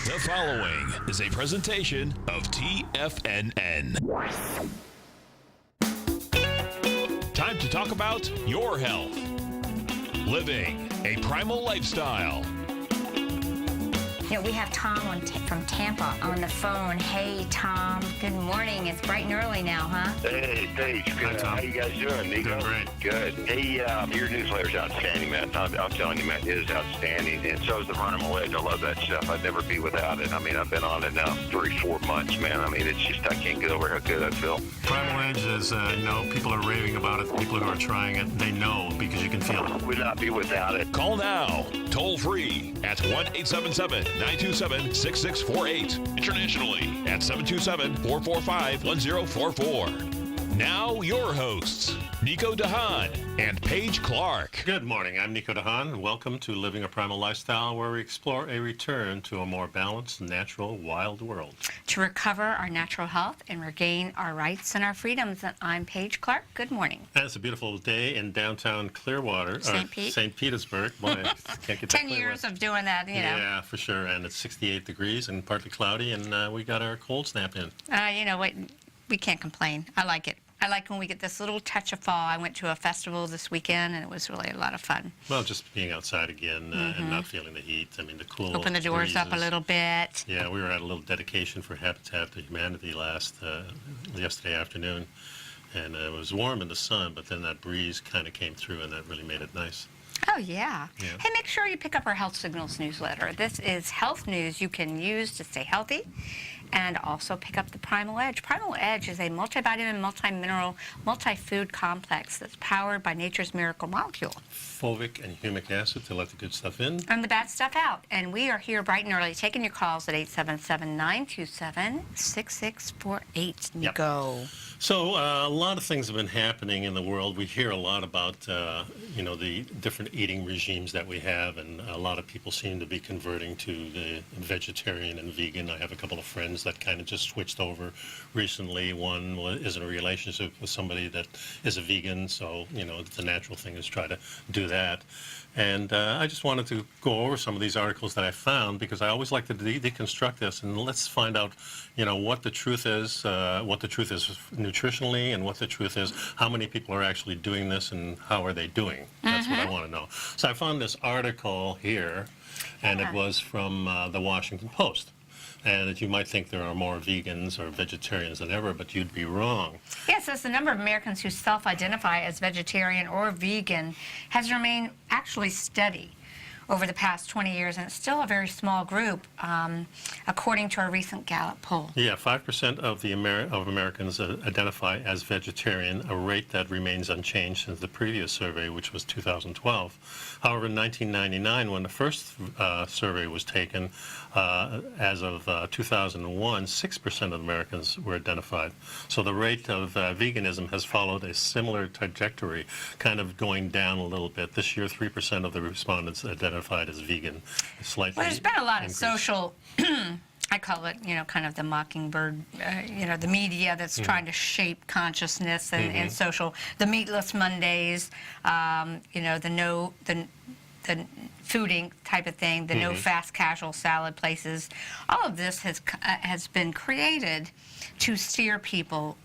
The following is a presentation of TFNN. Time to talk about your health. Living a primal lifestyle. You know, we have Tom from Tampa on the phone. Hey, Tom. Good morning. It's bright and early now, huh? Hey, Paige. Good. How you guys doing, Nico? Doing great. Good. Hey, your newsletter's outstanding, man. I'm telling you, man, it is outstanding. And so is the Primal Edge. I love that stuff. I'd never be without it. I mean, I've been on it now 3-4 months, man. I mean, it's just, I can't get over how good I feel. Primal Edge is, people are raving about it. People who are trying it, they know because you can feel it. Would not be without it. Call now, toll free at 1-877-927-6648. Internationally at 727-445-1044. Now your hosts, Nico de Haan and Paige Clarke. Good morning. I'm Nico de Haan, and welcome to Living a Primal Lifestyle, where we explore a return to a more balanced, natural, wild world. To recover our natural health and regain our rights and our freedoms. I'm Paige Clarke. Good morning. And it's a beautiful day in downtown Clearwater, St. Petersburg. Boy, I can't get that 10 years of doing that, you know. Yeah, for sure. And it's 68 degrees and partly cloudy, and we got our cold snap in. You know what? We can't complain. I like it. I like when we get this little touch of fall. I went to a festival this weekend, and it was really a lot of fun. Well, just being outside again and not feeling the heat. I mean, the cool Open the doors breezes. up a little bit. Yeah, we were at a little dedication for Habitat for Humanity yesterday afternoon, and it was warm in the sun, but then that breeze kind of came through, and that really made it nice. Oh, yeah. Hey, make sure you pick up our Health Signals newsletter. This is health news you can use to stay healthy, and also pick up the Primal Edge. Primal Edge is a multivitamin, multi-mineral, multi-food complex that's powered by nature's miracle molecule. Fulvic and humic acid to let the good stuff in. And the bad stuff out. And we are here bright and early taking your calls at 877-927-6648. Nico. Yep. So a lot of things have been happening in the world. We hear a lot about, the different eating regimes that we have, and a lot of people seem to be converting to the vegetarian and vegan. I have a couple of friends that kind of just switched over recently. One is in a relationship with somebody that is a vegan, so, the natural thing is try to do that. And I just wanted to go over some of these articles that I found, because I always like to deconstruct this, and let's find out, what the truth is nutritionally, and what the truth is, how many people are actually doing this, and how are they doing. That's what I want to know. So I found this article here, and it was from the Washington Post. And that you might think there are more vegans or vegetarians than ever, but you'd be wrong. Yes, as the number of Americans who self-identify as vegetarian or vegan has remained actually steady over the past 20 years, and it's still a very small group, according to a recent Gallup poll. Yeah, 5% of Americans identify as vegetarian, a rate that remains unchanged since the previous survey, which was 2012. However, in 1999, when the first survey was taken, as of 2001, 6% of Americans were identified. So the rate of veganism has followed a similar trajectory, kind of going down a little bit. This year, 3% of the respondents identified as vegan. Slightly Well, there's been a lot of increased. social, I call it, kind of the mockingbird, the media that's trying to shape consciousness and social, the meatless Mondays, the fooding type of thing, the no fast casual salad places. All of this has been created to steer people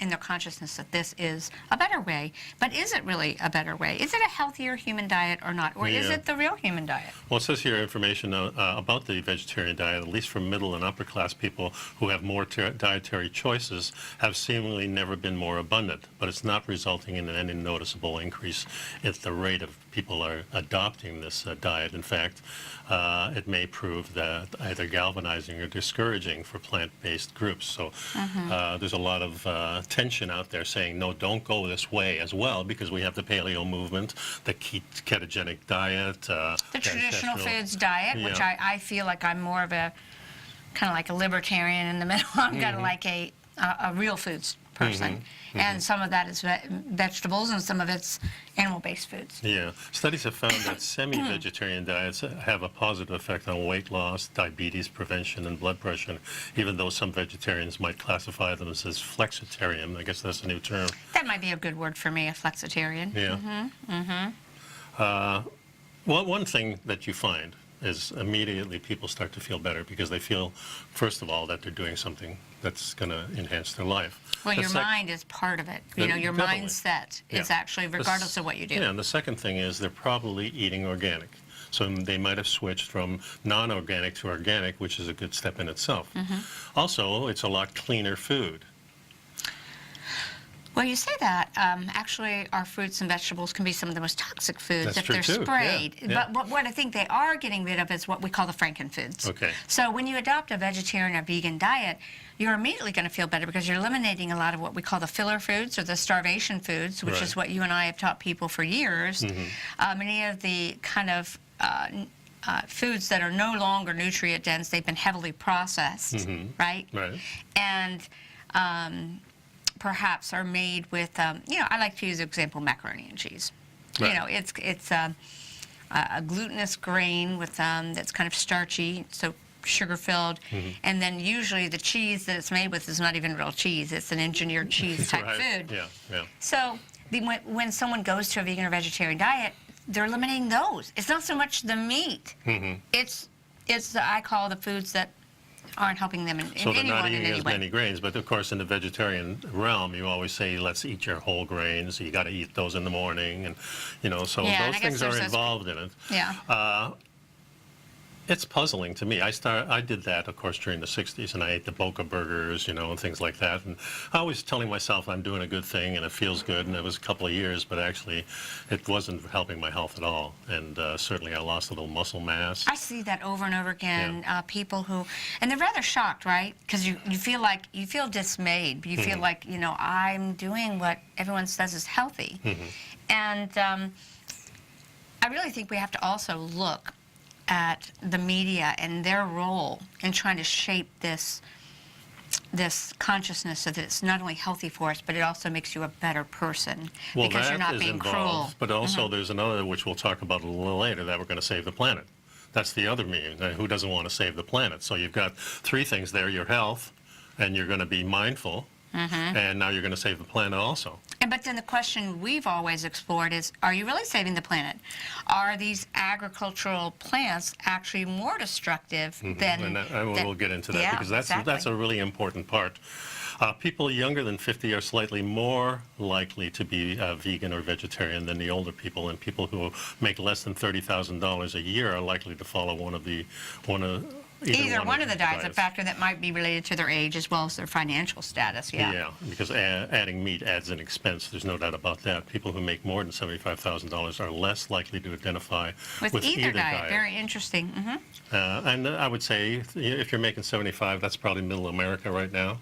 in their consciousness that this is a better way. But is it really a better way? Is it a healthier human diet or not? Or is it the real human diet? Well, it says here information about the vegetarian diet, at least for middle and upper class people who have more dietary choices, have seemingly never been more abundant. But it's not resulting in any noticeable increase at the rate of people are adopting this diet. In fact, it may prove that either galvanizing or discouraging for plant-based groups. So there's a lot of tension out there saying, no, don't go this way as well, because we have the paleo movement, the ketogenic diet. The traditional foods diet, which I feel like I'm more of a, kind of like a libertarian in the middle. I'm kind of like a real foods person. And some of that is vegetables, and some of it's animal-based foods. Yeah. Studies have found that semi-vegetarian diets have a positive effect on weight loss, diabetes prevention, and blood pressure, even though some vegetarians might classify them as flexitarian. I guess that's a new term. That might be a good word for me, a flexitarian. Yeah. Well, one thing that you find is immediately people start to feel better because they feel, first of all, that they're doing something that's going to enhance their life. Well, your mind is part of it. You know, your Definitely. mindset is actually, regardless of what you do. Yeah, and the second thing is they're probably eating organic. So they might have switched from non-organic to organic, which is a good step in itself. Also, it's a lot cleaner food. Well, you say that. Actually, our fruits and vegetables can be some of the most toxic foods That's if true they're too. sprayed. Yeah. But what I think they are getting rid of is what we call the frankenfoods. Okay. So when you adopt a vegetarian or vegan diet, you're immediately going to feel better because you're eliminating a lot of what we call the filler foods or the starvation foods, which is what you and I have taught people for years. Many of the kind of foods that are no longer nutrient dense, they've been heavily processed, right? Right. And perhaps are made with, you know, I like to use the example macaroni and cheese. Right. You know, it's a glutinous grain with that's kind of starchy, so sugar-filled, and then usually the cheese that it's made with is not even real cheese. It's an engineered cheese type food. Yeah, yeah. So when someone goes to a vegan or vegetarian diet, they're eliminating those. It's not so much the meat. It's I call the foods that aren't helping them in So they're not eating any as way. many grains, but of course in the vegetarian realm, you always say, let's eat your whole grains. You got to eat those in the morning, and you know, so Yeah, and those I guess things are there's involved in it. Yeah. It's puzzling to me. I did that, of course, during the 60s, and I ate the Boca burgers, you know, and things like that. And I was telling myself I'm doing a good thing and it feels good, and it was a couple of years, but actually it wasn't helping my health at all. And certainly I lost a little muscle mass. I see that over and over again. People who, and they're rather shocked, right? Because you feel dismayed. You feel like, you know, I'm doing what everyone says is healthy. And I really think we have to also look at the media and their role in trying to shape this consciousness so that it's not only healthy for us, but it also makes you a better person Well, because that you're not is being involved, cruel. but also there's another, which we'll talk about a little later, that we're going to save the planet. That's the other meaning. Who doesn't want to save the planet? So you've got three things there: your health, and you're going to be mindful, and now you're going to save the planet also. But then the question we've always explored is, are you really saving the planet? Are these agricultural plants actually more destructive than... And we'll get into that, Yeah, because that's a really important part. People younger than 50 are slightly more likely to be vegan or vegetarian than the older people, and people who make less than $30,000 a year are likely to follow either one of the diets, a factor that might be related to their age as well as their financial status, Yeah, because adding meat adds an expense. There's no doubt about that. People who make more than $75,000 are less likely to identify with either diet. Very interesting. And I would say if you're making 75, that's probably middle America right now.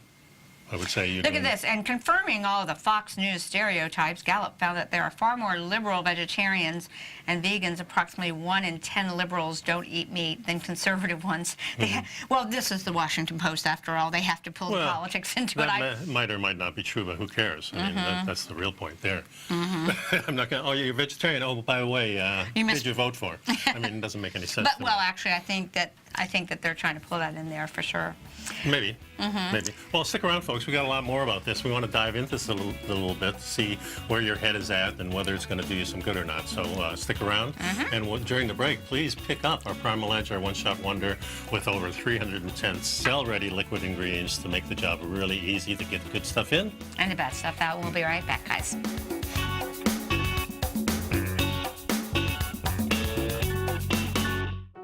I would say you Look at this, and confirming all of the Fox News stereotypes, Gallup found that there are far more liberal vegetarians and vegans. Approximately 1 in 10 liberals don't eat meat than conservative ones. Well, this is the Washington Post, after all. They have to pull the politics into it. That might or might not be true, but who cares? I mean, that's the real point there. I'm not going, oh, you're a vegetarian. Oh, by the way, who did you vote for? I mean, it doesn't make any sense. But, well, actually, I think that they're trying to pull that in there for sure. Maybe. Maybe. Well, stick around, folks. We got a lot more about this. We want to dive into this a little bit, see where your head is at and whether it's going to do you some good or not. So stick around. And during the break, please pick up our Primal Edge, our one-shot wonder, with over 310 cell-ready liquid ingredients to make the job really easy to get the good stuff in And the bad stuff out. We'll be right back, guys.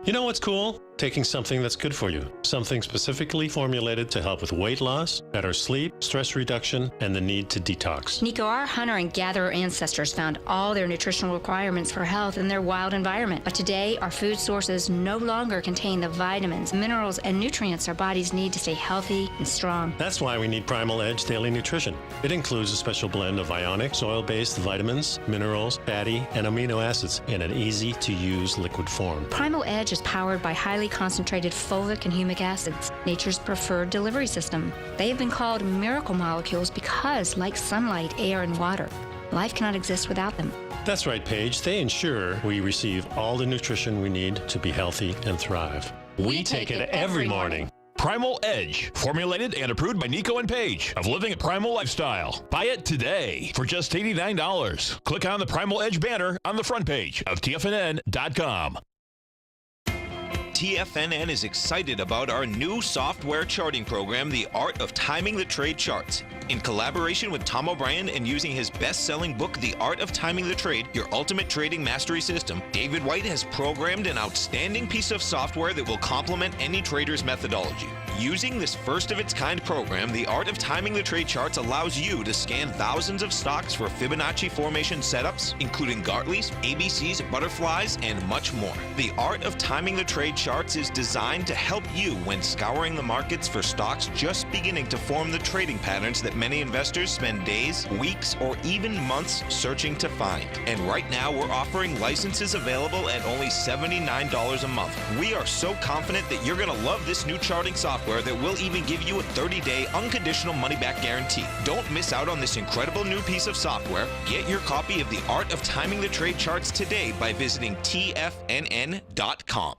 You know what's cool? Taking something that's good for you. Something specifically formulated to help with weight loss, better sleep, stress reduction, and the need to detox. Nico, our hunter and gatherer ancestors found all their nutritional requirements for health in their wild environment. But today, our food sources no longer contain the vitamins, minerals, and nutrients our bodies need to stay healthy and strong. That's why we need Primal Edge Daily Nutrition. It includes a special blend of ionic, soil-based vitamins, minerals, fatty, and amino acids in an easy-to-use liquid form. Primal Edge is powered by highly concentrated fulvic and humic acids, nature's preferred delivery system. They have been called miracle molecules because, like sunlight, air, and water, life cannot exist without them. That's right, Paige. They ensure we receive all the nutrition we need to be healthy and thrive. We take it every morning. Primal Edge, formulated and approved by Nico and Paige of Living a Primal Lifestyle. Buy it today for just $89. Click on the Primal Edge banner on the front page of TFNN.com. TFNN is excited about our new software charting program, The Art of Timing the Trade Charts. In collaboration with Tom O'Brien and using his best-selling book, The Art of Timing the Trade, Your Ultimate Trading Mastery System, David White has programmed an outstanding piece of software that will complement any trader's methodology. Using this first-of-its-kind program, The Art of Timing the Trade Charts allows you to scan thousands of stocks for Fibonacci formation setups, including Gartley's, ABC's, butterflies, and much more. The Art of Timing the Trade Charts is designed to help you when scouring the markets for stocks just beginning to form the trading patterns that many investors spend days, weeks, or even months searching to find. And right now, we're offering licenses available at only $79 a month. We are so confident that you're going to love this new charting software that will even give you a 30-day unconditional money-back guarantee. Don't miss out on this incredible new piece of software. Get your copy of The Art of Timing the Trade Charts today by visiting TFNN.com.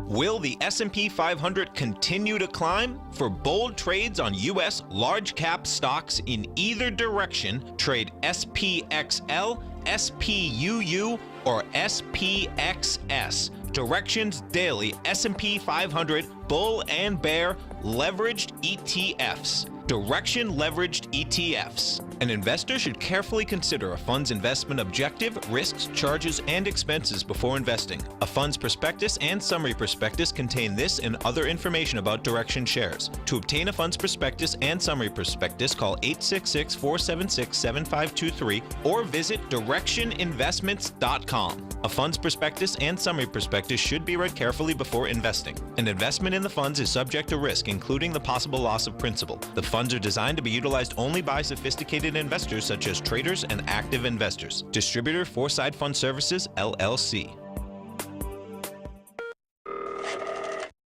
Will the S&P 500 continue to climb? For bold trades on U.S. large-cap stocks in either direction, trade SPXL, SPUU, or SPXS. Directions Daily S&P 500 Bull and Bear Leveraged ETFs. Direction Leveraged ETFs. An investor should carefully consider a fund's investment objective, risks, charges, and expenses before investing. A fund's prospectus and summary prospectus contain this and other information about Direction shares. To obtain a fund's prospectus and summary prospectus, call 866-476-7523 or visit directioninvestments.com. A fund's prospectus and summary prospectus should be read carefully before investing. An investment in the funds is subject to risk, including the possible loss of principal. The funds are designed to be utilized only by sophisticated investors such as traders and active investors. Distributor Foreside Fund Services, LLC.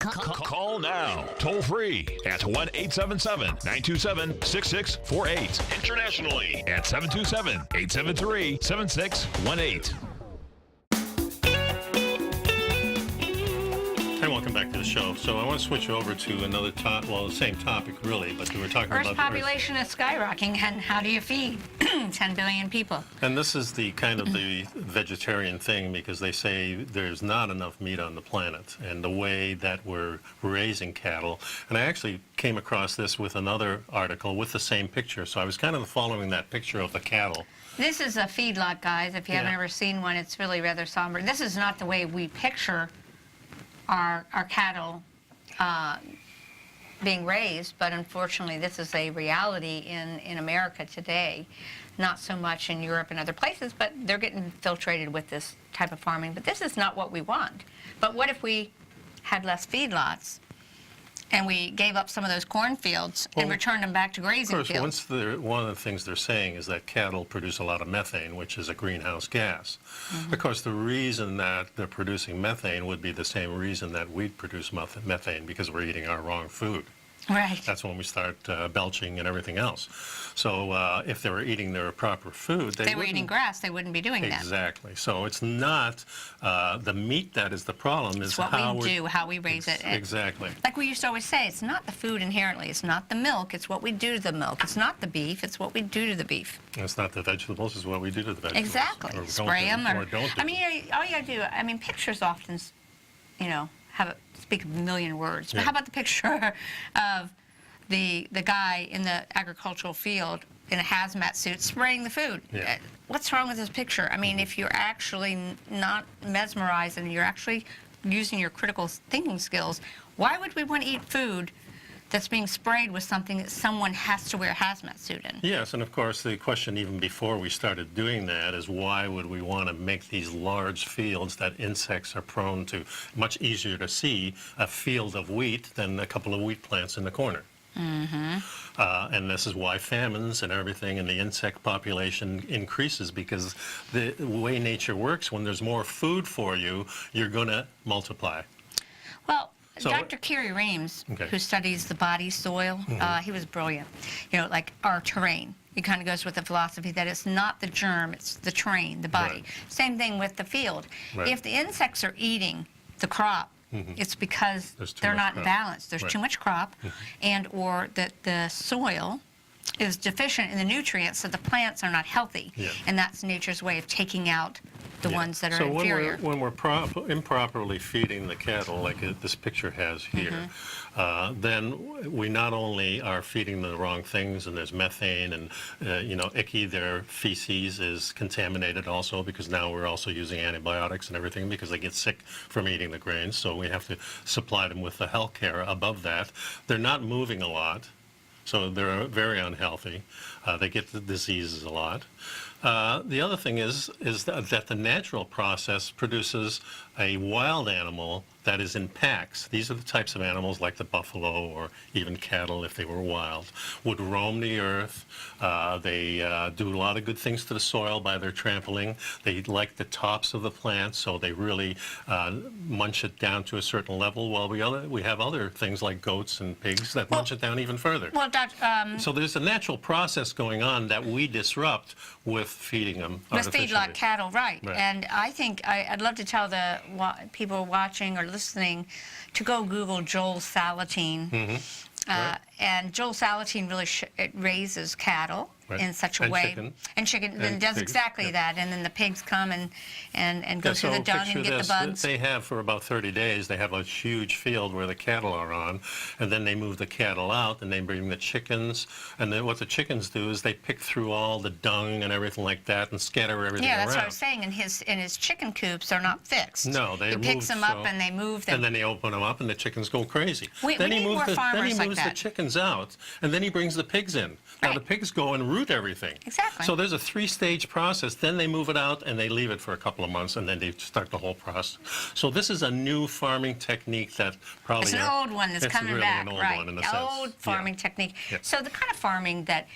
Call now, toll free at 1-877-927-6648. Internationally at 727-873-7618. And welcome back to the show. So I want to switch over to another the same topic really, but we were talking Earth's about population is skyrocketing, and how do you feed 10 billion people? And this is the kind of the vegetarian thing, because they say there's not enough meat on the planet, and the way that we're raising cattle. And I actually came across this with another article with the same picture, so I was kind of following that picture of the cattle. This is a feedlot, guys. If you haven't ever seen one, it's really rather somber. This is not the way we picture our cattle being raised, but unfortunately this is a reality in America today. Not so much in Europe and other places, but they're getting infiltrated with this type of farming. But this is not what we want. But what if we had less feedlots and we gave up some of those cornfields and returned them back to grazing fields? Of course, one of the things they're saying is that cattle produce a lot of methane, which is a greenhouse gas. Mm-hmm. Of course, the reason that they're producing methane would be the same reason that we produce methane, because we're eating our wrong food. Right. That's when we start belching and everything else. So if they were eating their proper food, they were eating grass, they wouldn't be doing that. Exactly. So it's not the meat that is the problem. It's what we do, how we raise it. Exactly. Like we used to always say, it's not the food inherently. It's not the milk. It's what we do to the milk. It's not the beef. It's what we do to the beef. And it's not the vegetables. It's what we do to the vegetables. Exactly. Or spray them. Or don't do. I mean, all you got to do, I mean, pictures often, speak a million words. But how about the picture of the guy in the agricultural field in a hazmat suit spraying the food? Yeah. What's wrong with this picture? I mean, if you're actually not mesmerized and you're actually using your critical thinking skills, why would we want to eat food that's being sprayed with something that someone has to wear a hazmat suit in? Yes, and of course the question even before we started doing that is, why would we want to make these large fields that insects are prone to? Much easier to see a field of wheat than a couple of wheat plants in the corner. Mm-hmm. And this is why famines and everything and the insect population increases, because the way nature works, when there's more food for you, you're going to multiply. Well, Dr. Kerry Reams, who studies the body soil, he was brilliant. You know, like our terrain. He kind of goes with the philosophy that it's not the germ, it's the terrain, the body. Right. Same thing with the field. Right. If the insects are eating the crop, it's because they're not balanced. There's too much crop, and or that the soil is deficient in the nutrients, so the plants are not healthy. Yeah. And that's nature's way of taking out the ones that are so inferior. when we're improperly feeding the cattle, like this picture has here, then we not only are feeding them the wrong things, and there's methane and icky. Their feces is contaminated also, because now we're also using antibiotics and everything because they get sick from eating the grains. So we have to supply them with the health care above that. They're not moving a lot, so they're very unhealthy. They get the diseases a lot. The other thing is that the natural process produces a wild animal that is in packs. These are the types of animals like the buffalo or even cattle, if they were wild, would roam the earth. They do a lot of good things to the soil by their trampling. They like the tops of the plants, so they really munch it down to a certain level, while we have other things like goats and pigs that munch it down even further. Well, So there's a natural process going on that we disrupt with feeding them artificially. with feedlot cattle, right. And I think I'd love to tell the people watching or listening to go Google Joel Salatin. And Joel Salatin really it raises cattle in such a way. And chicken. And it does pigs, exactly that. And then the pigs come and go through the dung and get the bugs. They have, for about 30 days, they have a huge field where the cattle are on, and then they move the cattle out, and they bring the chickens. And then what the chickens do is they pick through all the dung and everything like that and scatter everything around. Yeah, that's what I was saying. In his chicken coops are not fixed. No, he picks them up and they move them. And then they open them up and the chickens go crazy. We need more farmers Then he moves the chickens out, and then he brings the pigs in. Now the pigs go and root everything. Exactly. So there's a 3-stage process. Then they move it out and they leave it for a couple of months, and then they start the whole process. So this is a new farming technique that probably... It's an old one that's coming really back, an old right? One in a sense. Old farming technique. Yeah. So the kind of farming that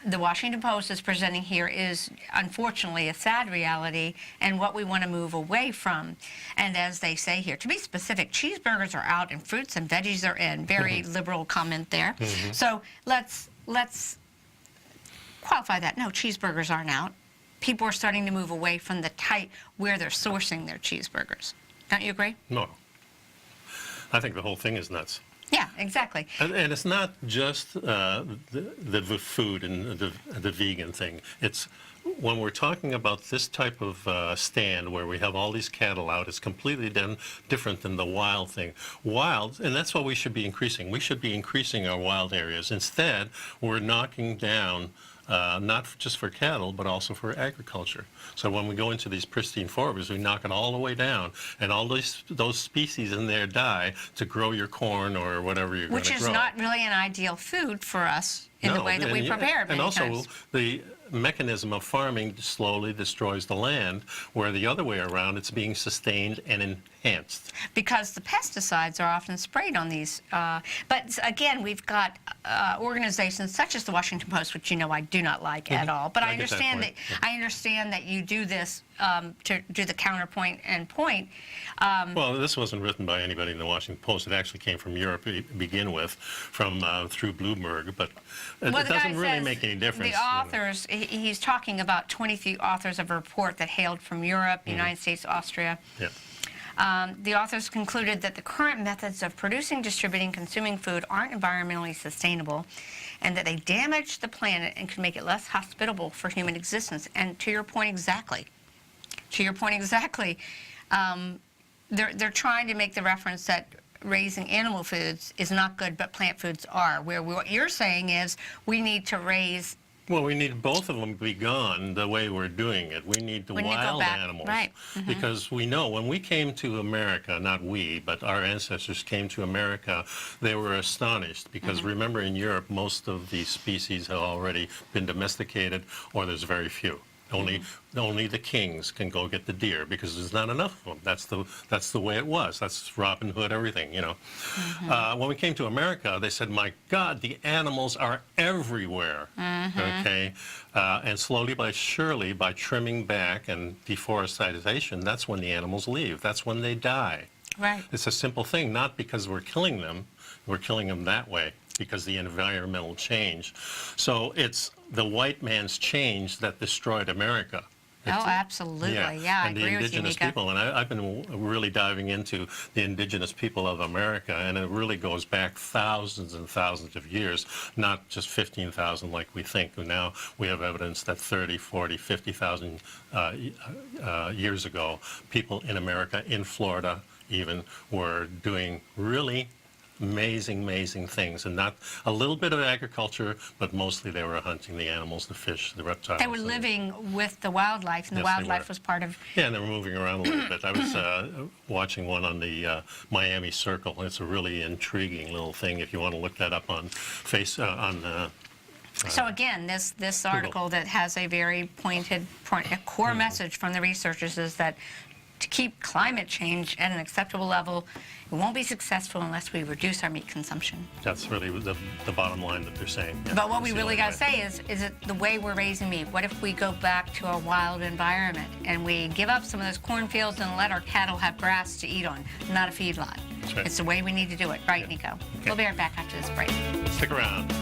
the Washington Post is presenting here is, unfortunately, a sad reality and what we want to move away from. And as they say here, to be specific, cheeseburgers are out and fruits and veggies are in. Very liberal comment there. So let's qualify that. No, cheeseburgers aren't out. People are starting to move away from the type where they're sourcing their cheeseburgers. Don't you agree? No. I think the whole thing is nuts. Yeah, exactly. And it's not just the food and the vegan thing. It's when we're talking about this type of stand where we have all these cattle out, it's completely different than the wild thing. Wild, and that's what we should be increasing. We should be increasing our wild areas. Instead, we're knocking down not just for cattle, but also for agriculture. So when we go into these pristine forests, we knock it all the way down, and all those species in there die to grow your corn or whatever you're going to grow. Which is not really an ideal food for us in the way that we prepare it many times. And also, the mechanism of farming slowly destroys the land, where the other way around, it's being sustained and enhanced. Because the pesticides are often sprayed on these. But again, we've got organizations such as the Washington Post, which I do not like at all. But I understand that you do this to do the counterpoint and point. Well, this wasn't written by anybody in the Washington Post. It actually came from Europe to begin with, through Bloomberg. But it doesn't really make any difference. The authors, he's talking about 23 authors of a report that hailed from Europe, United States, Austria. Yeah. The authors concluded that the current methods of producing, distributing, consuming food aren't environmentally sustainable, and that they damage the planet and can make it less hospitable for human existence. And to your point exactly, they're trying to make the reference that raising animal foods is not good, but plant foods are. Where what you're saying is we need to raise... Well, we need both of them to be gone the way we're doing it. We need the wild animals. Right. Because we know when we came to America, not we, but our ancestors came to America, they were astonished. Because remember, in Europe, most of these species have already been domesticated, or there's very few. Only the kings can go get the deer because there's not enough of them. That's the way it was. That's Robin Hood, everything, When we came to America, they said, "My God, the animals are everywhere." Okay, and slowly but surely, by trimming back and deforestation, that's when the animals leave. That's when they die. Right. It's a simple thing, not because we're killing them. We're killing them that way because the environmental change. So it's the white man's change that destroyed America. Oh, absolutely. Yeah, I and agree the with you, indigenous Nico. people, and I've been really diving into the indigenous people of America, and it really goes back thousands and thousands of years, not just 15,000 like we think. Now we have evidence that 30, 40, 50,000 years ago, people in America, in Florida even, were doing really amazing things, and not a little bit of agriculture, but mostly they were hunting the animals, the fish, the reptiles. They were living with the wildlife, and the Yes, they wildlife were. was part of... Yeah, and they were moving around a little bit. I was watching one on the Miami Circle. It's a really intriguing little thing if you want to look that up on So again, this article that has a very pointed, a core message from the researchers is that to keep climate change at an acceptable level, it won't be successful unless we reduce our meat consumption. That's really the bottom line that they're saying. Yeah, But what we that's the really only got to way. say is it the way we're raising meat? What if we go back to a wild environment and we give up some of those cornfields and let our cattle have grass to eat on, not a feedlot? That's right. It's the way we need to do it. Right, Yeah. Nico? Okay. We'll be right back after this break. Stick around.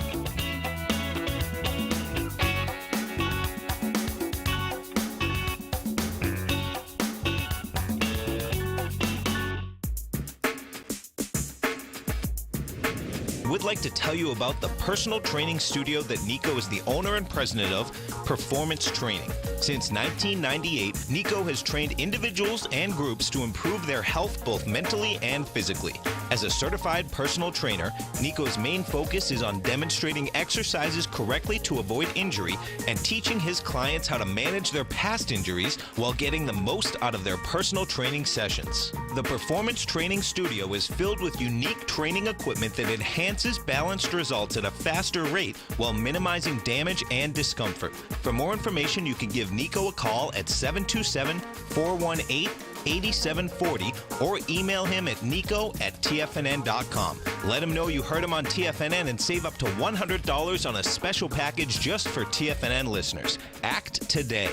Would like to tell you about the personal training studio that Nico is the owner and president of, Performance Training. Since 1998, Nico has trained individuals and groups to improve their health both mentally and physically. As a certified personal trainer, Nico's main focus is on demonstrating exercises correctly to avoid injury and teaching his clients how to manage their past injuries while getting the most out of their personal training sessions. The Performance Training Studio is filled with unique training equipment that enhances balanced results at a faster rate while minimizing damage and discomfort. For more information, you can give Nico a call at 727-418-8740 or email him at nico@tfnn.com. Let him know you heard him on TFNN and save up to $100 on a special package just for TFNN listeners. Act today.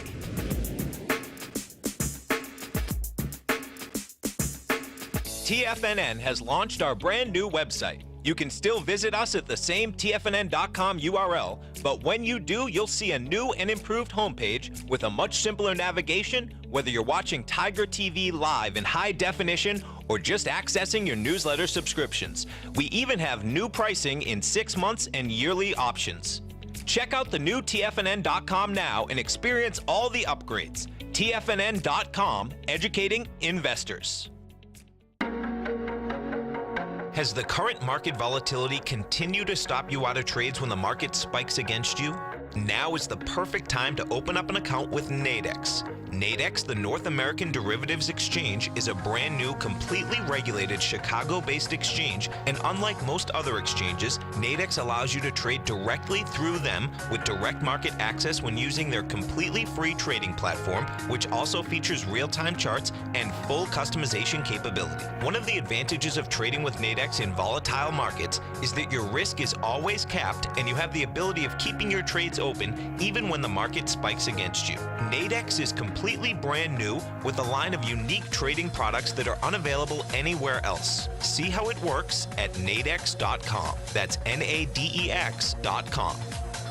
TFNN has launched our brand new website. You can still visit us at the same TFNN.com URL, but when you do, you'll see a new and improved homepage with a much simpler navigation, whether you're watching Tiger TV live in high definition or just accessing your newsletter subscriptions. We even have new pricing in 6 months and yearly options. Check out the new TFNN.com now and experience all the upgrades. TFNN.com, educating investors. Has the current market volatility continued to stop you out of trades when the market spikes against you? Now is the perfect time to open up an account with Nadex. Nadex, the North American Derivatives Exchange, is a brand new, completely regulated Chicago-based exchange, and unlike most other exchanges, Nadex allows you to trade directly through them with direct market access when using their completely free trading platform, which also features real-time charts and full customization capability. One of the advantages of trading with Nadex in volatile markets is that your risk is always capped and you have the ability of keeping your trades open even when the market spikes against you. Nadex is completely brand new with a line of unique trading products that are unavailable anywhere else. See how it works at nadex.com. That's NADEX.com.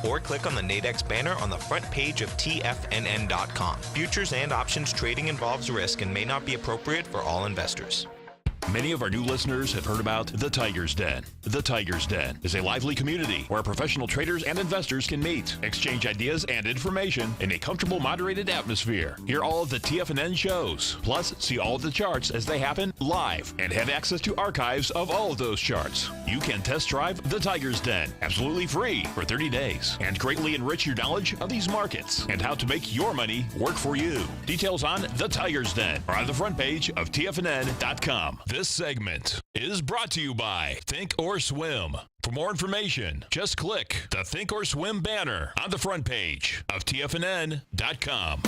Or click on the Nadex banner on the front page of TFNN.com. Futures and options trading involves risk and may not be appropriate for all investors. Many of our new listeners have heard about The Tiger's Den. The Tiger's Den is a lively community where professional traders and investors can meet, exchange ideas and information in a comfortable, moderated atmosphere. Hear all of the TFNN shows, plus see all of the charts as they happen live and have access to archives of all of those charts. You can test drive The Tiger's Den absolutely free for 30 days and greatly enrich your knowledge of these markets and how to make your money work for you. Details on The Tiger's Den are on the front page of TFNN.com. This segment is brought to you by Think or Swim. For more information, just click the Think or Swim banner on the front page of TFNN.com.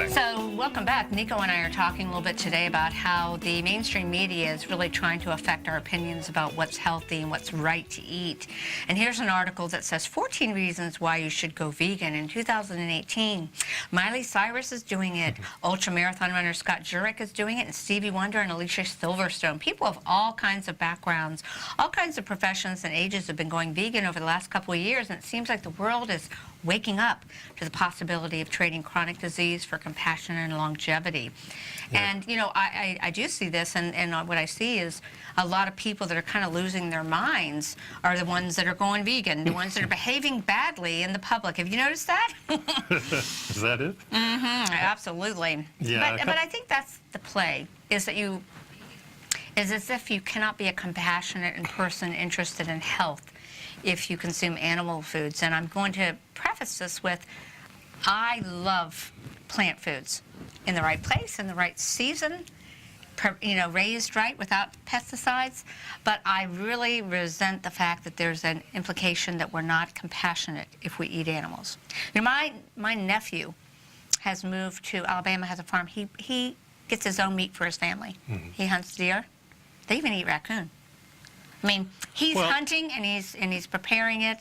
So, welcome back. Nico and I are talking a little bit today about how the mainstream media is really trying to affect our opinions about what's healthy and what's right to eat. And here's an article that says 14 reasons why you should go vegan in 2018. Miley Cyrus is doing it. Ultramarathon runner Scott Jurek is doing it. And Stevie Wonder and Alicia Silverstone. People of all kinds of backgrounds, all kinds of professions and ages have been going vegan over the last couple of years. And it seems like the world is waking up to the possibility of trading chronic disease for compassion and longevity. Yeah. And, you know, I do see this, and what I see is a lot of people that are kind of losing their minds are the ones that are going vegan, the ones that are behaving badly in the public. Have you noticed that? Is that it? Mm-hmm, absolutely. Yeah. But I think that's the play, is that is as if you cannot be a compassionate person interested in health if you consume animal foods. And I'm going to preface this with, I love plant foods in the right place, in the right season, you know, raised right without pesticides. But I really resent the fact that there's an implication that we're not compassionate if we eat animals. You know, my nephew has moved to Alabama, has a farm. He gets his own meat for his family. Mm-hmm. He hunts deer. They even eat raccoon. I mean, he's hunting and he's preparing it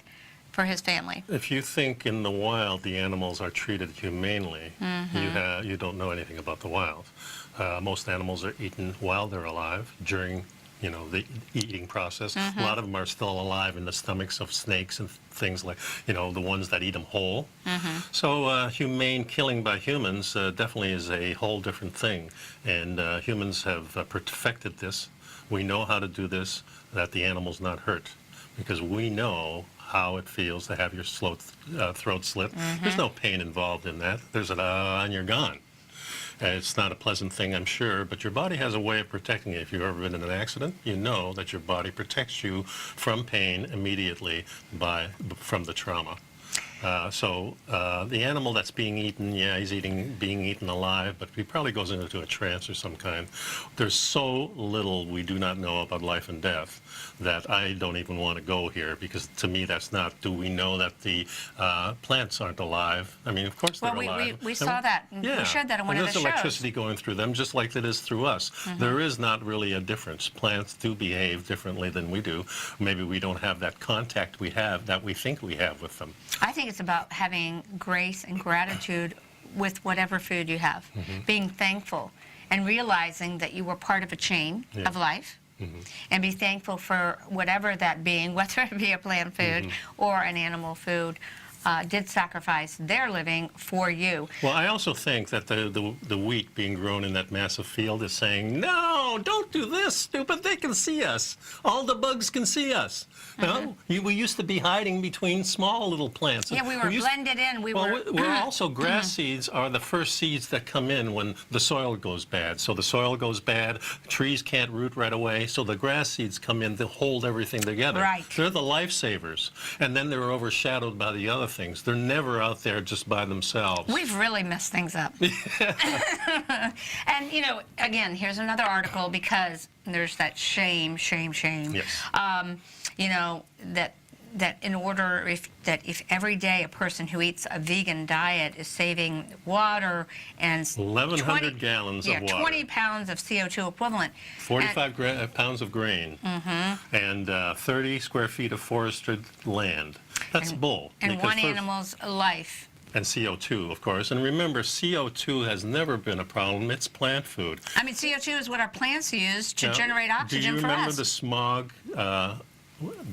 for his family. If you think in the wild the animals are treated humanely, mm-hmm. you don't know anything about the wild. Most animals are eaten while they're alive, during, you know, the eating process. Mm-hmm. A lot of them are still alive in the stomachs of snakes and things like, you know, the ones that eat them whole. Mm-hmm. So humane killing by humans definitely is a whole different thing. And humans have perfected this. We know how to do this, that the animal's not hurt, because we know how it feels to have your throat slit. Mm-hmm. There's no pain involved in that. There's and you're gone. It's not a pleasant thing, I'm sure, but your body has a way of protecting you. If you've ever been in an accident, you know that your body protects you from pain immediately from the trauma. So the animal that's being eaten, yeah, he's being eaten alive, but he probably goes into a trance or some kind. There's so little we do not know about life and death that I don't even want to go here, because to me that's not, do we know that the plants aren't alive? I mean, of course they're alive. We saw that. Yeah. We showed that in one of the shows. There's electricity going through them just like it is through us. Mm-hmm. There is not really a difference. Plants do behave differently than we do. Maybe we don't have that contact we have that we think we have with them. I think it's about having grace and gratitude with whatever food you have, mm-hmm. being thankful and realizing that you were part of a chain of life, mm-hmm. and be thankful for whatever that being, whether it be a plant food mm-hmm. or an animal food, did sacrifice their living for you. Well, I also think that the wheat being grown in that massive field is saying, no, don't do this, stupid. They can see us. All the bugs can see us. Mm-hmm. No, we used to be hiding between small little plants. Yeah, we were blended in. We're also grass seeds are the first seeds that come in when the soil goes bad. So the soil goes bad, trees can't root right away, so the grass seeds come in to hold everything together. Right. They're the lifesavers. And then they're overshadowed by the other things. They're never out there just by themselves. We've really messed things up. And, you know, again, here's another article, because there's that shame. Yes. You know, that in order, if every day a person who eats a vegan diet is saving water and 1,100 gallons of water. 20 pounds of CO2 equivalent. 45 pounds of grain. Mm-hmm. And 30 square feet of forested land. That's bull. And one animal's life. And CO2, of course. And remember, CO2 has never been a problem. It's plant food. I mean, CO2 is what our plants use to generate oxygen for us. Do you remember the smog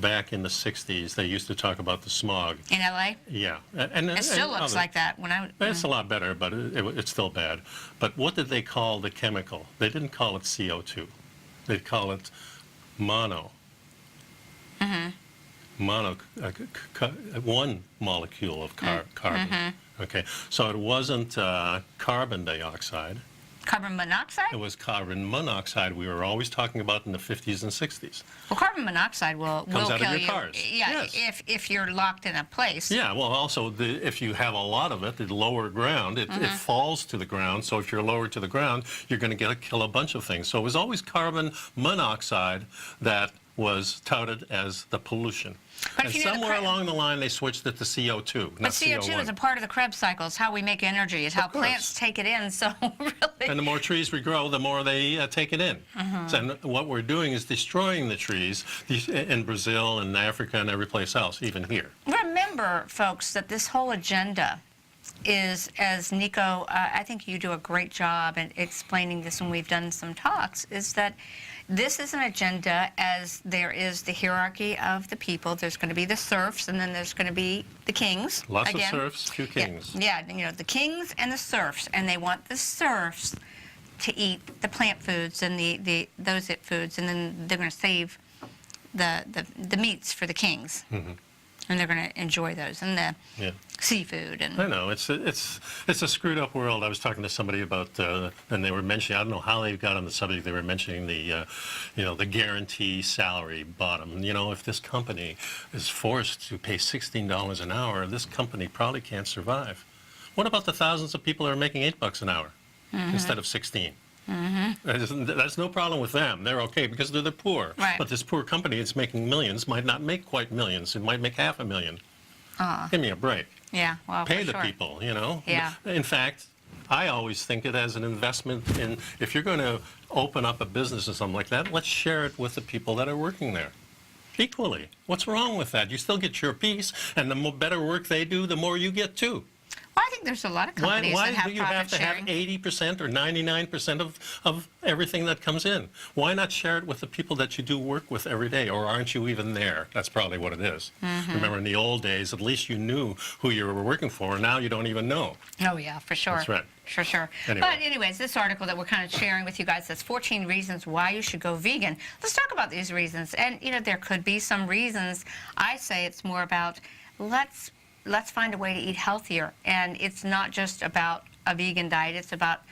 back in the 60s? They used to talk about the smog. In L.A.? Yeah. It still looks like that. It's a lot better, but it's still bad. But what did they call the chemical? They didn't call it CO2. They'd call it mono. Mm-hmm. One molecule of carbon. Mm-hmm. Okay, so it wasn't carbon dioxide. Carbon monoxide? It was carbon monoxide we were always talking about in the 50s and 60s. Well, carbon monoxide will kill you. Comes out of your cars. Yeah, yes. if you're locked in a place. Yeah, well, also, if you have a lot of it, the lower ground, it falls to the ground. So if you're lower to the ground, you're going to kill a bunch of things. So it was always carbon monoxide that was touted as the pollution. But and somewhere along the line, they switched it to CO2, But CO2 CO1. is a part of the Krebs cycle. It's how we make energy. It's how plants take it in. So really. And the more trees we grow, the more they take it in. So, and what we're doing is destroying the trees in Brazil and Africa and every place else, even here. Remember, folks, that this whole agenda is, as Nico, I think you do a great job at explaining this when we've done some talks, is that this is an agenda as there is the hierarchy of the people. There's going to be the serfs, and then there's going to be the kings. Lots of serfs, few kings. Yeah, you know, the kings and the serfs, and they want the serfs to eat the plant foods and those foods, and then they're going to save the meats for the kings. Mm-hmm. And they're going to enjoy those, and the seafood. And I know, it's a screwed up world. I was talking to somebody about, and they were mentioning, I don't know how they got on the subject, they were mentioning the, the guarantee salary bottom. You know, if this company is forced to pay $16 an hour, this company probably can't survive. What about the thousands of people that are making $8 an hour instead of 16? Mm-hmm. That's no problem with them. They're okay because they're the poor. Right. But this poor company that's making millions might not make quite millions. It might make $500,000. Give me a break. Yeah, well, pay for the sure. people, you know. Yeah. In fact, I always think it as an investment in, if you're going to open up a business or something like that, let's share it with the people that are working there. Equally. What's wrong with that? You still get your piece, and the better work they do, the more you get too. Well, I think there's a lot of companies that have Why do you have profit to have sharing. 80% or 99% of everything that comes in? Why not share it with the people that you do work with every day? Or aren't you even there? That's probably what it is. Mm-hmm. Remember, in the old days, at least you knew who you were working for. Now you don't even know. Oh, yeah, for sure. That's right. For sure. Anyway. But anyways, this article that we're kind of sharing with you guys says 14 reasons why you should go vegan. Let's talk about these reasons. And, you know, there could be some reasons. I say it's more about let's find a way to eat healthier. And it's not just about a vegan diet. It's about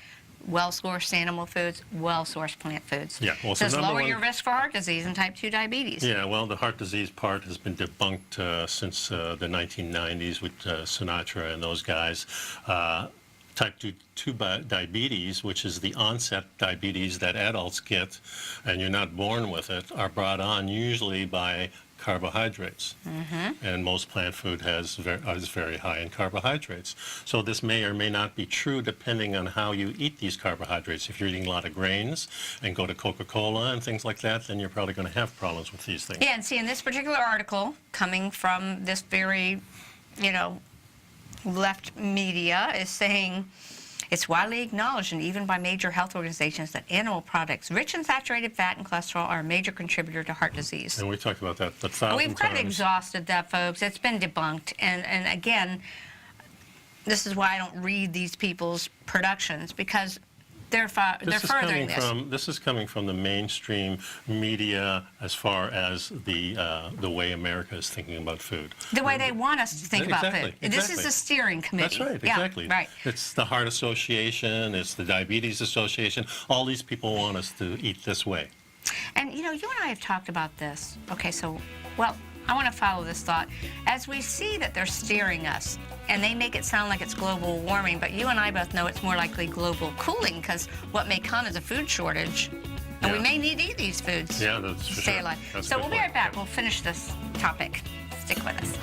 well-sourced animal foods, well-sourced plant foods. Yeah. Well, it says lower your risk for heart disease and type 2 diabetes. Yeah, well, the heart disease part has been debunked since the 1990s with Sinatra and those guys. Type 2 diabetes, which is the onset diabetes that adults get, and you're not born with it, are brought on usually by carbohydrates. Mm-hmm. And most plant food is very high in carbohydrates. So this may or may not be true depending on how you eat these carbohydrates. If you're eating a lot of grains and go to Coca-Cola and things like that, then you're probably going to have problems with these things. Yeah, and see, in this particular article, coming from this very, left media, is saying it's widely acknowledged, and even by major health organizations, that animal products rich in saturated fat and cholesterol are a major contributor to heart disease. And we talked about that 1,000 We've kind of times. exhausted that, folks. It's been debunked. And again, this is why I don't read these people's productions, because they're furthering this. This is coming from the mainstream media as far as the way America is thinking about food. The way they want us to think about food. Exactly. This is the steering committee. That's right, exactly. Yeah, right. It's the Heart Association, it's the Diabetes Association. All these people want us to eat this way. And, you and I have talked about this. Okay, so, I want to follow this thought. As we see that they're steering us, and they make it sound like it's global warming, but you and I both know it's more likely global cooling, because what may come is a food shortage, and we may need to eat these foods to stay alive. So we'll be right back. We'll finish this topic. Stick with us.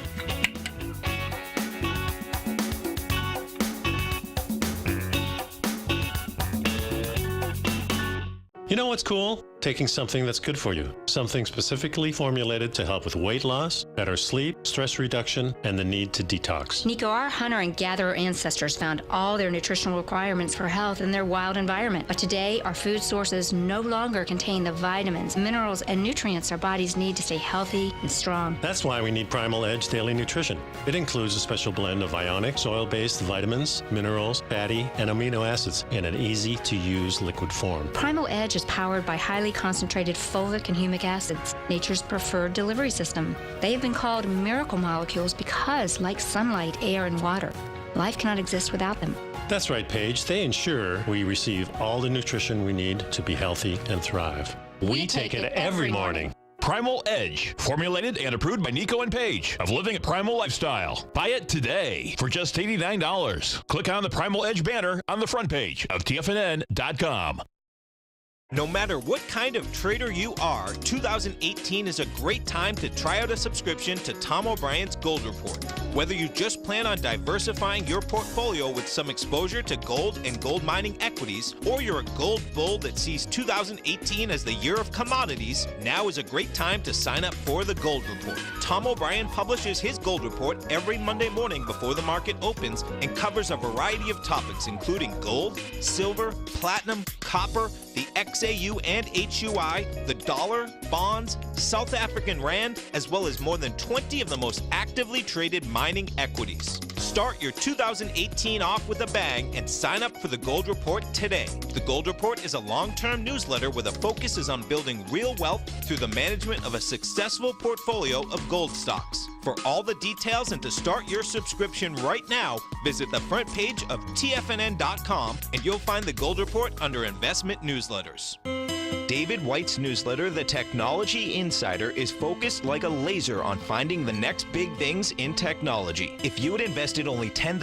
You know what's cool? Taking something that's good for you. Something specifically formulated to help with weight loss, better sleep, stress reduction, and the need to detox. Nico, our hunter and gatherer ancestors found all their nutritional requirements for health in their wild environment. But today, our food sources no longer contain the vitamins, minerals, and nutrients our bodies need to stay healthy and strong. That's why we need Primal Edge Daily Nutrition. It includes a special blend of ionic, soil-based vitamins, minerals, fatty, and amino acids in an easy-to-use liquid form. Primal Edge is powered by highly concentrated folic and humic acids, nature's preferred delivery system. They have been called miracle molecules because, like sunlight, air, and water, life cannot exist without them. That's right, Paige. They ensure we receive all the nutrition we need to be healthy and thrive. We take it every morning. Primal Edge, formulated and approved by Nico and Paige of Living a Primal Lifestyle. Buy it today for just $89. Click on the Primal Edge banner on the front page of TFNN.com. No matter what kind of trader you are, 2018 is a great time to try out a subscription to Tom O'Brien's Gold Report. Whether you just plan on diversifying your portfolio with some exposure to gold and gold mining equities, or you're a gold bull that sees 2018 as the year of commodities, now is a great time to sign up for the Gold Report. Tom O'Brien publishes his Gold Report every Monday morning before the market opens and covers a variety of topics including gold, silver, platinum, copper, the XAU and HUI, the dollar, bonds, South African rand, as well as more than 20 of the most actively traded mining equities. Start your 2018 off with a bang and sign up for the Gold Report today. The Gold Report is a long-term newsletter where the focus is on building real wealth through the management of a successful portfolio of gold stocks. For all the details and to start your subscription right now, visit the front page of TFNN.com and you'll find the Gold Report under Investment Newsletters. David White's newsletter, The Technology Insider, is focused like a laser on finding the next big things in technology. If you had invested only $10,000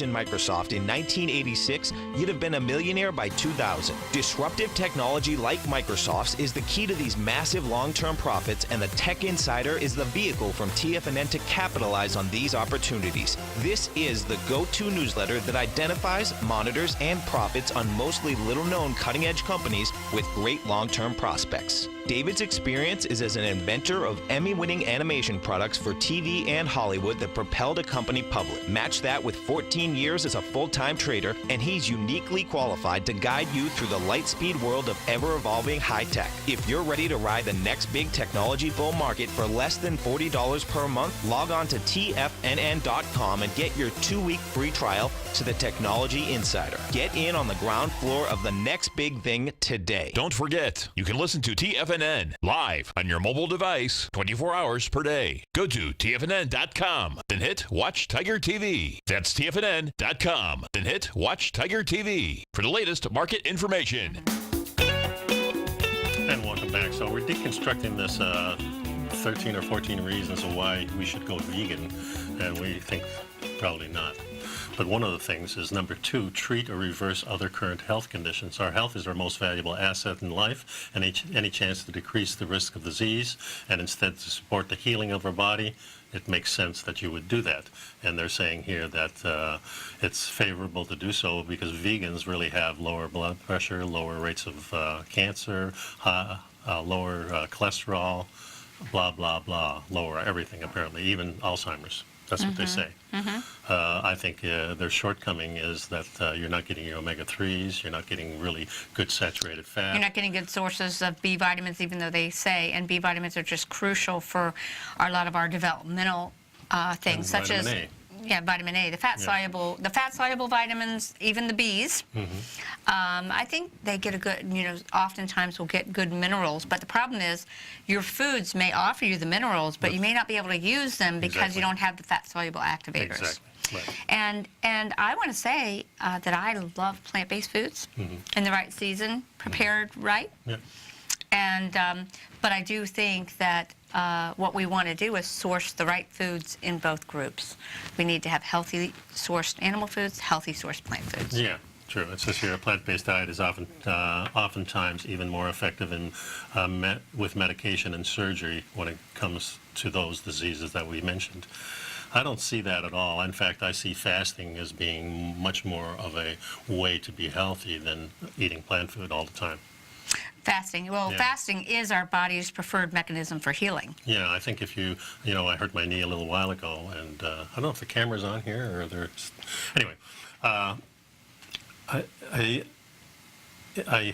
in Microsoft in 1986, you'd have been a millionaire by 2000. Disruptive technology like Microsoft's is the key to these massive long-term profits, and the Tech Insider is the vehicle from TFNN to capitalize on these opportunities. This is the go-to newsletter that identifies, monitors, and profits on mostly little-known cutting-edge companies with great long-term prospects. David's experience is as an inventor of Emmy-winning animation products for TV and Hollywood that propelled a company public. Match that with 14 years as a full-time trader, and he's uniquely qualified to guide you through the light-speed world of ever-evolving high-tech. If you're ready to ride the next big technology bull market for less than $40 per month, log on to TFNN.com and get your 2-week free trial to the Technology Insider. Get in on the ground floor of the next big thing today. Don't forget, you can listen to TFNN live on your mobile device 24 hours per day. Go to TFNN.com, then hit Watch Tiger TV. That's TFNN.com, then hit Watch Tiger TV for the latest market information. And welcome back. So we're deconstructing this 13 or 14 reasons of why we should go vegan, and we think probably not. But one of the things is, number 2, treat or reverse other current health conditions. Our health is our most valuable asset in life, and any chance to decrease the risk of disease and instead to support the healing of our body, it makes sense that you would do that. And they're saying here that it's favorable to do so because vegans really have lower blood pressure, lower rates of cancer, lower cholesterol, blah, blah, blah, lower everything apparently, even Alzheimer's. That's what they say. I think their shortcoming is that you're not getting your omega-3s, you're not getting really good saturated fat. You're not getting good sources of B vitamins, even though they say, and B vitamins are just crucial for a lot of our developmental things, such as vitamin A, the fat-soluble vitamins, even the Bs. I think they get a good, oftentimes will get good minerals, but the problem is your foods may offer you the minerals, but you may not be able to use them because you don't have the fat-soluble activators. Exactly. Right. And I want to say that I love plant-based foods in the right season, prepared right. And but I do think that what we want to do is source the right foods in both groups. We need to have healthy sourced animal foods, healthy sourced plant foods. Yeah, true. It says here a plant-based diet is oftentimes even more effective in with medication and surgery when it comes to those diseases that we mentioned. I don't see that at all. In fact, I see fasting as being much more of a way to be healthy than eating plant food all the time. Fasting. Well, fasting is our body's preferred mechanism for healing. Yeah, I think if I hurt my knee a little while ago, and I don't know if the camera's on here or there's... Anyway, I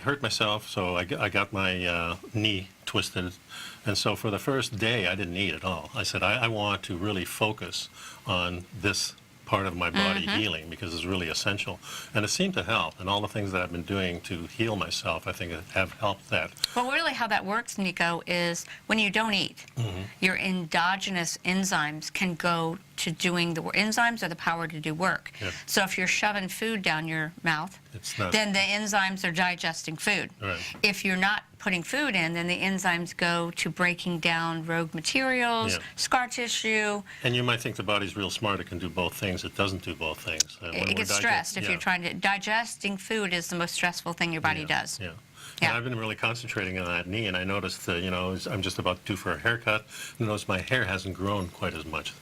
hurt myself, so I got my knee twisted, and so for the first day I didn't eat at all. I said, I want to really focus on this part of my body healing because it's really essential. And it seemed to help. And all the things that I've been doing to heal myself, I think have helped that. Well, really how that works, Nico, is when you don't eat, your endogenous enzymes can go to doing the work. Enzymes are the power to do work. So if you're shoving food down your mouth, then the enzymes are digesting food. If you're not putting food in, then the enzymes go to breaking down rogue materials, scar tissue. And you might think the body's real smart, it can do both things. It doesn't do both things. It gets stressed if you're trying to... Digesting food is the most stressful thing your body does. And Yeah. I've been really concentrating on that knee, and I noticed, I'm just about due for a haircut. And notice my hair hasn't grown quite as much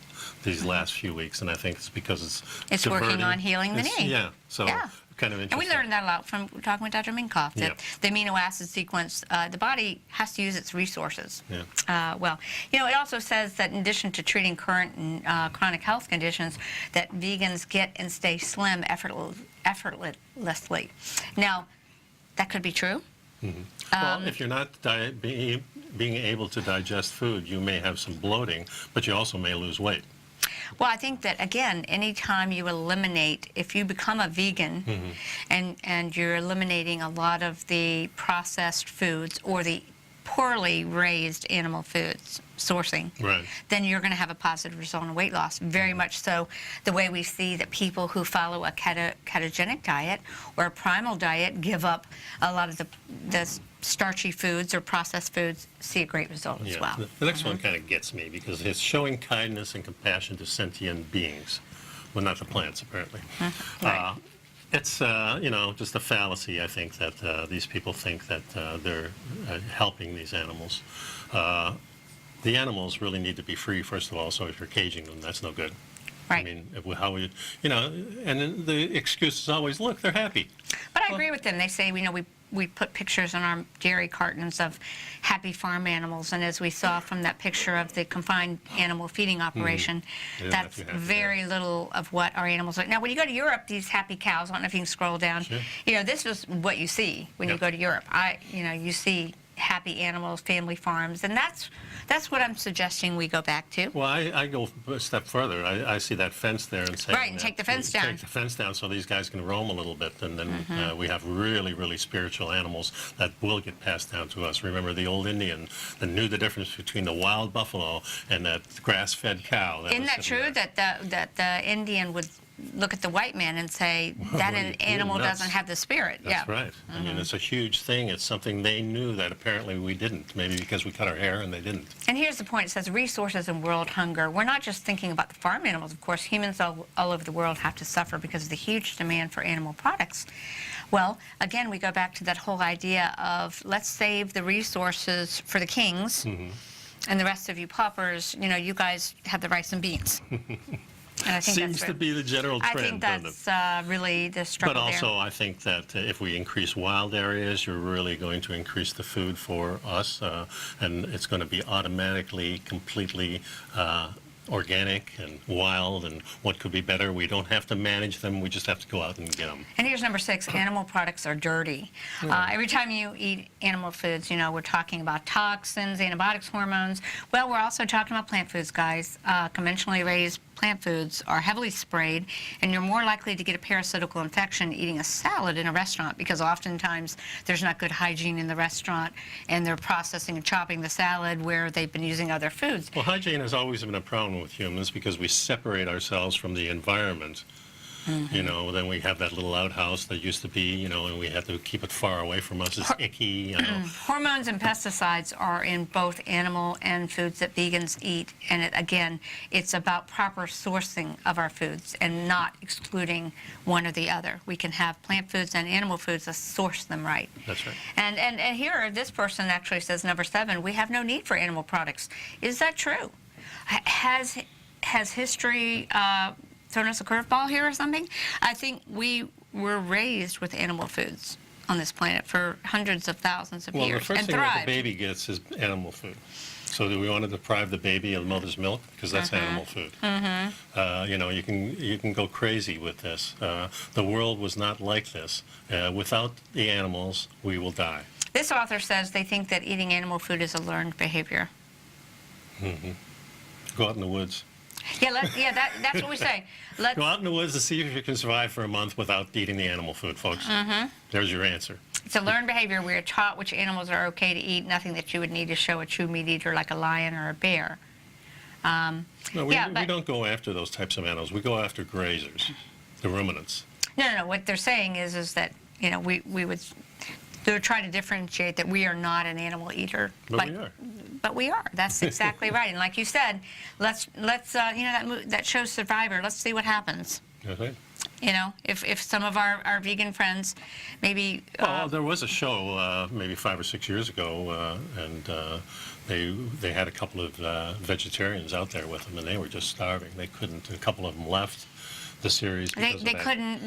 these last few weeks, and I think it's because It's working diverting. on healing the knee. Yeah, so Yeah. kind of And interesting. we learned that a lot from talking with Dr. Minkoff, that Yeah. the amino acid sequence, the body has to use its resources. Yeah. Well, it also says that in addition to treating current and chronic health conditions, that vegans get and stay slim effortlessly. Now, that could be true. Well, if you're not being able to digest food, you may have some bloating, but you also may lose weight. Well, I think that, again, anytime you eliminate, if you become a vegan and you're eliminating a lot of the processed foods or the poorly raised animal foods sourcing, Right. then you're going to have a positive result in weight loss. Very much so the way we see that people who follow a ketogenic diet or a primal diet give up a lot of the starchy foods or processed foods, see a great result as well. The next one kind of gets me because it's showing kindness and compassion to sentient beings. Well, not the plants, apparently. Right. It's, just a fallacy, I think, that these people think that they're helping these animals. The animals really need to be free, first of all, so if you're caging them, that's no good. Right. I mean, how we, and then the excuse is always, look, they're happy. But I agree with them. They say, we put pictures on our dairy cartons of happy farm animals, and as we saw from that picture of the confined animal feeding operation, They're not that's too happy very little of what our animals are. Now, when you go to Europe, these happy cows, I don't know if you can scroll down, Sure. this is what you see when you go to Europe. You see happy animals, family farms, and that's what I'm suggesting we go back to. Well, I go a step further. I see that fence there and say, Right, and take the fence down. Take the fence down so these guys can roam a little bit, and then we have really, really spiritual animals that will get passed down to us. Remember the old Indian that knew the difference between the wild buffalo and that grass-fed cow. Isn't that true that the Indian would look at the white man and say that an animal nuts. doesn't have the spirit? That's right. I mean, it's a huge thing. It's something they knew that apparently we didn't. Maybe because we cut our hair and they didn't. And here's the point. It says resources and world hunger. We're not just thinking about the farm animals. Of course, humans all over the world have to suffer because of the huge demand for animal products. Well, again, we go back to that whole idea of let's save the resources for the kings, and the rest of you paupers, you guys have the rice and beans. And I think Seems that's to be the general trend, I think doesn't it? that's really the struggle But also, there. I think that if we increase wild areas, you're really going to increase the food for us, and it's going to be automatically, completely organic and wild, and what could be better? We don't have to manage them. We just have to go out and get them. And here's number 6, animal products are dirty. Every time you eat animal foods, we're talking about toxins, antibiotics, hormones. Well, we're also talking about plant foods, guys. Conventionally raised plant foods are heavily sprayed, and you're more likely to get a parasitical infection eating a salad in a restaurant because oftentimes there's not good hygiene in the restaurant, and they're processing and chopping the salad where they've been using other foods. Well, hygiene has always been a problem with humans because we separate ourselves from the environment. Then we have that little outhouse that used to be, and we have to keep it far away from us. It's icky, Hormones and pesticides are in both animal and foods that vegans eat, and again, it's about proper sourcing of our foods and not excluding one or the other. We can have plant foods and animal foods, let's source them right. That's right. And here, this person actually says, number 7, we have no need for animal products. Is that true? Has history thrown us a curveball here or something? I think we were raised with animal foods on this planet for hundreds of thousands of Well, years the first and thing that thrived. the baby gets is animal food. So do we want to deprive the baby of mother's milk? Because that's animal food. You can go crazy with this. The world was not like this. Without the animals, we will die. This author says they think that eating animal food is a learned behavior. Go out in the woods. Yeah, that's what we say. Let's, Go out in the woods to see if you can survive for a month without eating the animal food, folks. There's your answer. it's a learned behavior. We're taught which animals are okay to eat, nothing that you would need to show a true meat eater like a lion or a bear. No, we but- don't go after those types of animals. We go after grazers, the ruminants. No. What they're saying is that, we would... They're trying to differentiate that we are not an animal eater. But we are. But we are. That's exactly right. And like you said, let's that show Survivor. Let's see what happens. Okay. You know, if some of our vegan friends maybe... Well, there was a show maybe 5 or 6 years ago, and they had a couple of vegetarians out there with them, and they were just starving. They couldn't. A couple of them left the series because of that.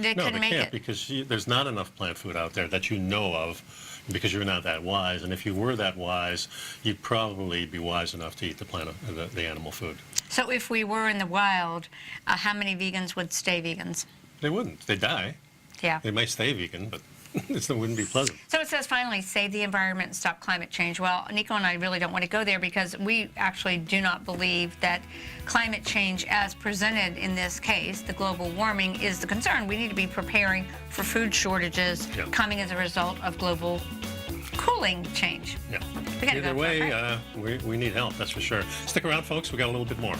They couldn't make it. Because there's not enough plant food out there that you know of, because you're not that wise. And if you were that wise, you'd probably be wise enough to eat the animal food. So if we were in the wild, how many vegans would stay vegans? They wouldn't. They'd die. Yeah. They might stay vegan, but it wouldn't be pleasant. So it says, finally, save the environment and stop climate change. Well, Nico and I really don't want to go there because we actually do not believe that climate change, as presented in this case, the global warming, is the concern. We need to be preparing for food shortages coming as a result of global cooling change. Yeah. Either way, we need help, that's for sure. Stick around, folks. We got a little bit more.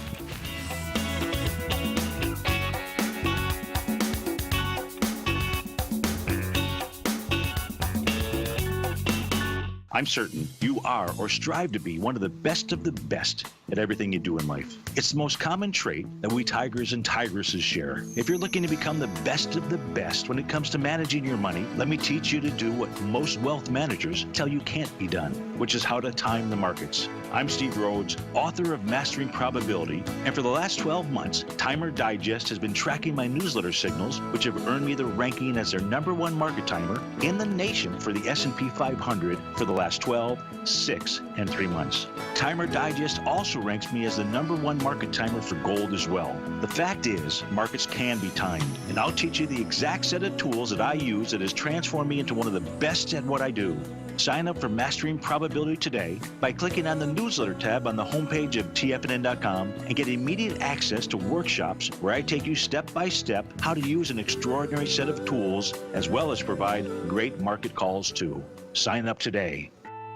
I'm certain you are or strive to be one of the best at everything you do in life. It's the most common trait that we tigers and tigresses share. If you're looking to become the best of the best when it comes to managing your money, let me teach you to do what most wealth managers tell you can't be done, which is how to time the markets. I'm Steve Rhodes, author of Mastering Probability, and for the last 12 months, Timer Digest has been tracking my newsletter signals, which have earned me the ranking as their #1 market timer in the nation for the S&P 500 for the last 12, 6, and 3 months. Timer Digest also ranks me as the #1 market timer for gold as well. The fact is, markets can be timed, and I'll teach you the exact set of tools that I use that has transformed me into one of the best at what I do. Sign up for Mastering Probability today by clicking on the newsletter tab on the homepage of TFNN.com and get immediate access to workshops where I take you step by step how to use an extraordinary set of tools, as well as provide great market calls too. Sign up today.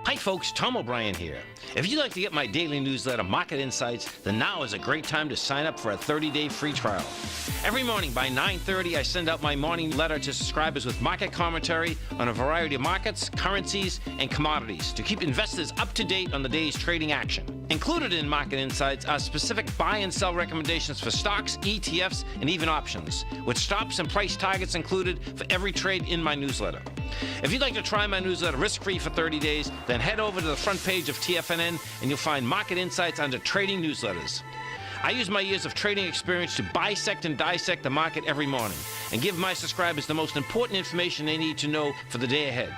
Hi folks, Tom O'Brien here. If you'd like to get my daily newsletter, Market Insights, then now is a great time to sign up for a 30-day free trial. Every morning by 9:30, I send out my morning letter to subscribers with market commentary on a variety of markets, currencies, and commodities to keep investors up to date on the day's trading action. Included in Market Insights are specific buy and sell recommendations for stocks, ETFs, and even options, with stops and price targets included for every trade in my newsletter. If you'd like to try my newsletter risk-free for 30 days, then head over to the front page of TFNN and you'll find Market Insights under Trading Newsletters. I use my years of trading experience to bisect and dissect the market every morning and give my subscribers the most important information they need to know for the day ahead.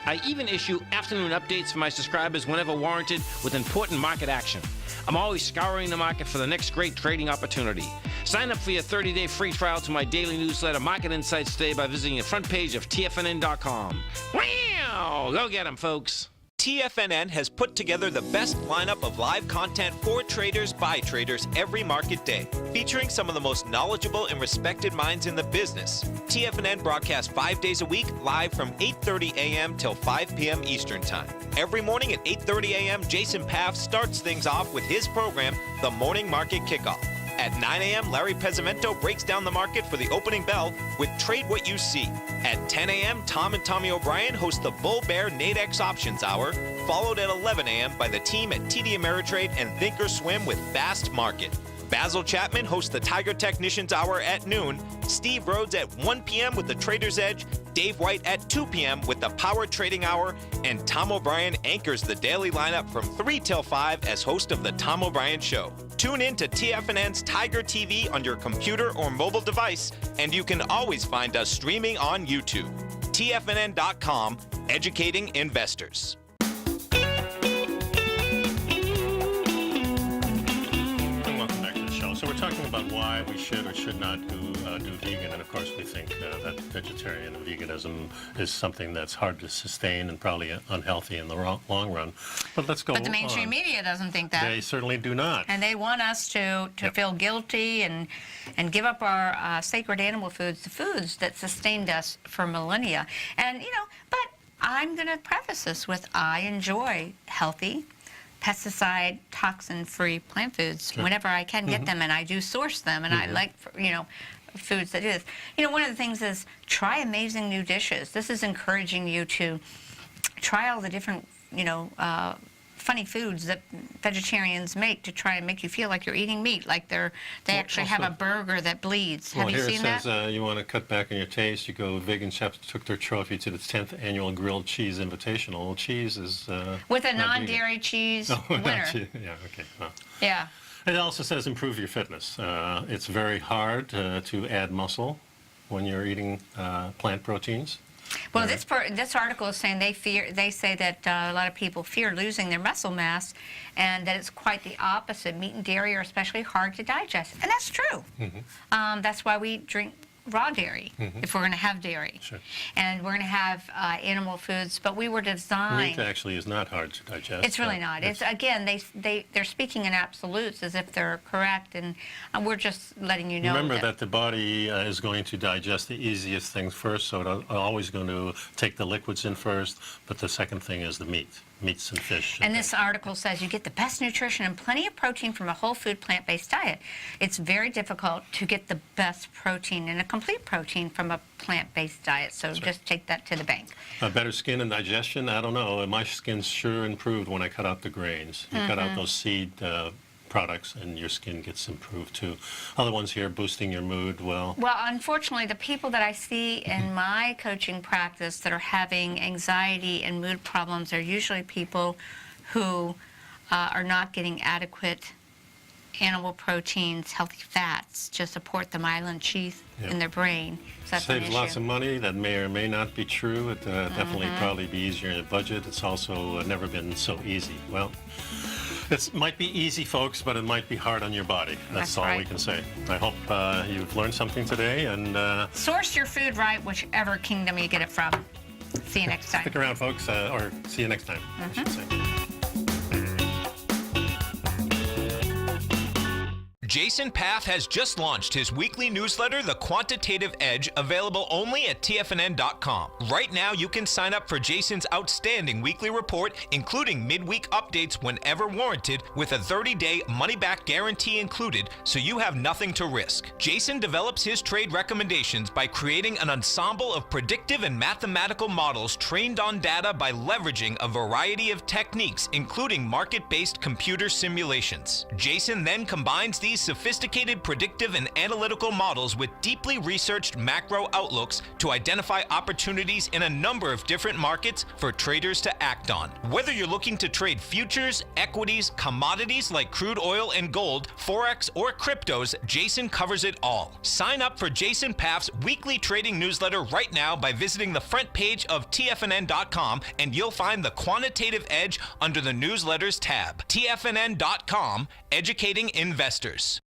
I even issue afternoon updates for my subscribers whenever warranted with important market action. I'm always scouring the market for the next great trading opportunity. Sign up for your 30-day free trial to my daily newsletter, Market Insights, today by visiting the front page of TFNN.com. Wow! Go get 'em, folks. TFNN has put together the best lineup of live content for traders by traders every market day, featuring some of the most knowledgeable and respected minds in the business. TFNN broadcasts 5 days a week, live from 8:30 a.m. till 5 p.m. Eastern Time. Every morning at 8:30 a.m., Jason Paff starts things off with his program, The Morning Market Kickoff. At 9 a.m., Larry Pezzamento breaks down the market for the opening bell with Trade What You See. At 10 a.m., Tom and Tommy O'Brien host the Bull Bear Nadex Options Hour, followed at 11 a.m. by the team at TD Ameritrade and Thinkorswim with Fast Market. Basil Chapman hosts the Tiger Technicians Hour at noon, Steve Rhodes at 1 p.m. with the Trader's Edge, Dave White at 2 p.m. with the Power Trading Hour, and Tom O'Brien anchors the daily lineup from 3 till 5 as host of The Tom O'Brien Show. Tune in to TFNN's Tiger TV on your computer or mobile device, and you can always find us streaming on YouTube. TFNN.com, educating investors. So we're talking about why we should or should not do vegan, and of course we think that vegetarian and veganism is something that's hard to sustain and probably unhealthy in the long run. But let's go on. But the mainstream media doesn't think that. They certainly do not. And they want us to feel guilty and give up our sacred animal foods, the foods that sustained us for millennia. And, but I'm going to preface this with I enjoy healthy, pesticide, toxin-free plant foods whenever I can get them, and I do source them, and I like, foods that do this. One of the things is try amazing new dishes. This is encouraging you to try all the different, funny foods that vegetarians make to try and make you feel like you're eating meat, like they actually have a burger that bleeds. Have you here seen it that? says you want to cut back on your taste. You go, vegan chefs took their trophy to the 10th annual Grilled Cheese Invitational. Well, cheese is With a not non-dairy cheese vegan. Oh, winner. Yeah, okay. Well. Yeah. It also says improve your fitness. It's very hard to add muscle when you're eating plant proteins. Well, this article is saying they say that a lot of people fear losing their muscle mass, and that it's quite the opposite. Meat and dairy are especially hard to digest, and that's true. That's why we drink raw dairy if we're going to have dairy, and we're going to have animal foods. But we were designed. Meat actually is not hard to digest. It's really not. It's again they're speaking in absolutes as if they're correct, and we're just letting you know. Remember that the body is going to digest the easiest things first, so it's always going to take the liquids in first. But the second thing is the meats and fish. And this article says you get the best nutrition and plenty of protein from a whole food plant-based diet. It's very difficult to get the best protein and a complete protein from a plant-based diet, so just take that to the bank. Better skin and digestion? I don't know. My skin sure improved when I cut out the grains. You cut out those seed products and your skin gets improved too. Other ones here, boosting your mood, well, unfortunately, the people that I see in my coaching practice that are having anxiety and mood problems are usually people who are not getting adequate animal proteins, healthy fats to support the myelin sheath in their brain. So that's saves lots of money. That may or may not be true. It definitely probably be easier in a budget. It's also never been so easy. Well, it might be easy, folks, but it might be hard on your body. That's all we can say. I hope you've learned something today. And source your food right, whichever kingdom you get it from. See you next time. Stick around, folks, or see you next time, I should say. Jason Path has just launched his weekly newsletter, The Quantitative Edge, available only at TFNN.com. Right now, you can sign up for Jason's outstanding weekly report, including midweek updates whenever warranted, with a 30-day money-back guarantee included, so you have nothing to risk. Jason develops his trade recommendations by creating an ensemble of predictive and mathematical models trained on data by leveraging a variety of techniques, including market-based computer simulations. Jason then combines these sophisticated predictive and analytical models with deeply researched macro outlooks to identify opportunities in a number of different markets for traders to act on. Whether you're looking to trade futures, equities, commodities like crude oil and gold, forex, or cryptos, Jason covers it all. Sign up for Jason Path's weekly trading newsletter right now by visiting the front page of TFNN.com, and you'll find the Quantitative Edge under the Newsletters tab. TFNN.com, educating investors.